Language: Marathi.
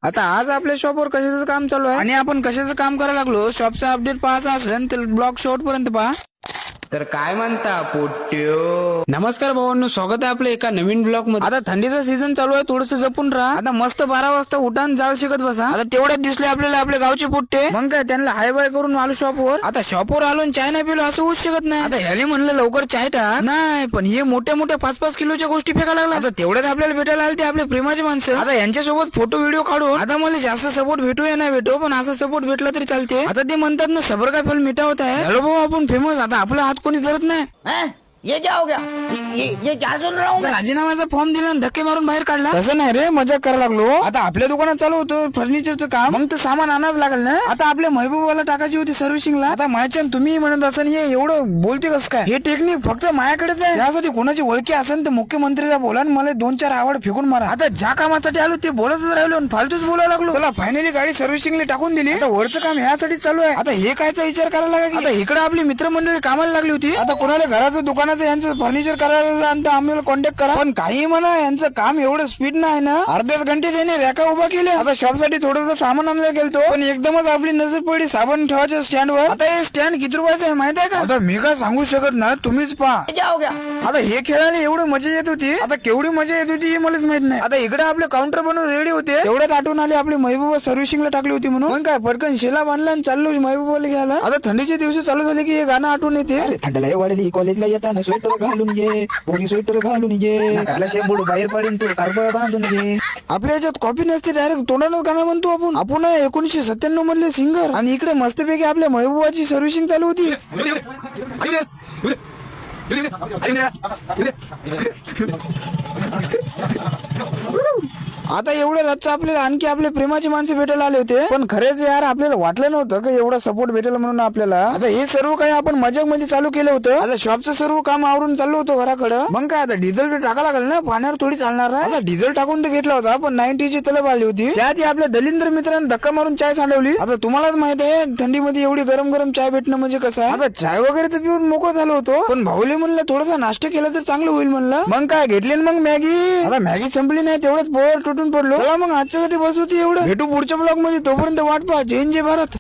आता आज आपल्या शॉपवर कशाचं काम चालू आहे आणि आपण कशाचं काम करायला लागलो, शॉपचा अपडेट पाहायचा असेल तर ब्लॉग शेवट पर्यंत पहा. तर काय म्हणता पोट्यो. नमस्कार भावांनो, स्वागत आहे आपल्या एका नवीन ब्लॉग मध्ये. आता थंडीचा सीझन चालू आहे, थोडस जपून राहा. आता मस्त 12 वाजता उठान जाळ शिकत बसा. आता तेवढ्यात दिसले आपल्याला आपल्या गावचे पोट्टे. मग काय त्यांना हाय बाय करून आलो शॉपवर. आता शॉपवर आलो चाय नाही पिलो असं होऊच शकत नाही. आता ह्याले म्हणलं लवकर चाय टाक, नाही पण हे मोठ्या मोठ्या 5-5 किलोच्या गोष्टी फेकायला लागला. आता तेवढ्यात आपल्याला भेटायला आले ते आपले प्रेमाचे माणसं. आता यांच्यासोबत फोटो व्हिडिओ काढू. आता मला जास्त सपोर्ट भेटू या नाही भेटो, पण असा सपोर्ट भेटला तरी चालते. आता ते म्हणतात ना, सबर का फल मिठा होता है. हॅलो भाऊ, आपण फेमस. आता आपला हात कोणी धरत नाही. ये क्या हो गया? ये क्या सुन रहा हूँ मैं? राजीनाम्याचा फॉर्म दिला आणि धक्के मारून बाहेर काढला. तसं नाही रे, मजाक करायला लागलो. आता आपल्या दुकानात चालू होतं फर्निचरचं काम, मग तर सामान आणायच लागेल ना. आता आपल्या महबूबाला टाकायची होती सर्व्हिसिंगला. आता मायाच्यान तुम्ही म्हणत असन हे एवढं बोलते कसं काय. हे टेक्निक फक्त माझ्याकडेच आहे. यासाठी कोणाची ओळखी असेल तर मुख्यमंत्रीला बोला आणि मला 2-4 आवड फेकून मारा. आता ज्या कामासाठी आलो ते बोलतच राहिलो आणि फालतूच बोलायला लागलो. चला फायनली गाडी सर्व्हिसिंगला टाकून दिली. आता वरचं काम ह्यासाठी चालू आहे. आता हे कायचा विचार करायला लागला. आता इकडे आपली मित्रमंडळी कामाला लागली होती. आता कोणाला घराचं दुकानाचं यांचं फर्निचर करायला आणि आम्हाला कॉन्टॅक्ट करा. पण काही म्हणा, यांचं काम एवढं स्पीड नाही ना. अर्ध्याच घंटे त्याने रॅका उभा केल्या. आता शॉप साठी थोडंसं सामान आणायला गेलतो, पण एकदमच आपली नजर पडली साबण ठेवायच्या स्टँडवर. आता हे स्टँड किती रुपयाचं आहे माहित आहे का. आता मी काय सांगू शकत ना, तुम्हीच पहा. ये क्या हो गया? आता हे खेळायला एवढं मजा येत होती. आता केवढी मजा येत होती हे मलाच माहित नाही. आता इकडे आपले काउंटर बनवून रेडी होते, तेवढ्यात आठवण आली आपली महबूबा सर्व्हिसिंगला टाकली होती म्हणून. मग काय पटकन शेला बांधला आणि चाललो महबूबाला घ्यायला. आता थंडीचे दिवस चालू झाले की हे गाणं आठवण येते. थंडला वाढली कॉलेजला येताना स्वेटर घालून ये, पोरी स्वेटर घालून ये, नाकाला शेंबूड बाहेर पडेन तू कारबळ बांधून ये. आपल्या याच्यात कॉपी नसते, डायरेक्ट तोंडानच गाणं म्हणतो आपण. आपण 1997 मधले सिंगर आणि इकडे मस्तपैकी आपल्या महबूबाची सर्व्हिसिंग चालू होती. आता एवढ्या रातचं आपल्याला आणखी आपले प्रेमाची माणसं भेटायला आले होते, पण खरेच यार आपल्याला वाटलं नव्हतं की एवढा सपोर्ट भेटेल म्हणून आपल्याला. आता हे सर्व काही आपण मजाक मध्ये चालू केलं होतं. आता शॉपचं सर्व काम आवरून चाललो होतो घराकडे. मग काय आता डिझेल तर टाका लागेल ना, पाण्यावर थोडी चालणार आहे. आता डिझेल टाकून तर घेतला होता, पण 90ची तलब आली होती. त्यात आपल्या दलिंद्र मित्रांनी धक्का मारून चाय सांडवली. आता तुम्हालाच माहित आहे थंडीमध्ये एवढी गरम गरम चाय भेटणं म्हणजे कसं आहे. आता चाय वगैरे तर पिऊन मोकळं झालो होतो, पण भाऊले म्हणलं थोडासा नाश्ता केला तर चांगलं होईल म्हणलं. मग काय घेतले मग मॅगी. आता मॅगी संपली नाही, तेवढंच पोळ्यावर तुटून पडलो. चला मग आजच्यासाठी बस होती एवढं. भेटू पुढच्या ब्लॉग मध्ये, तोपर्यंत वाट पहा. जय हिंद, जय भारत.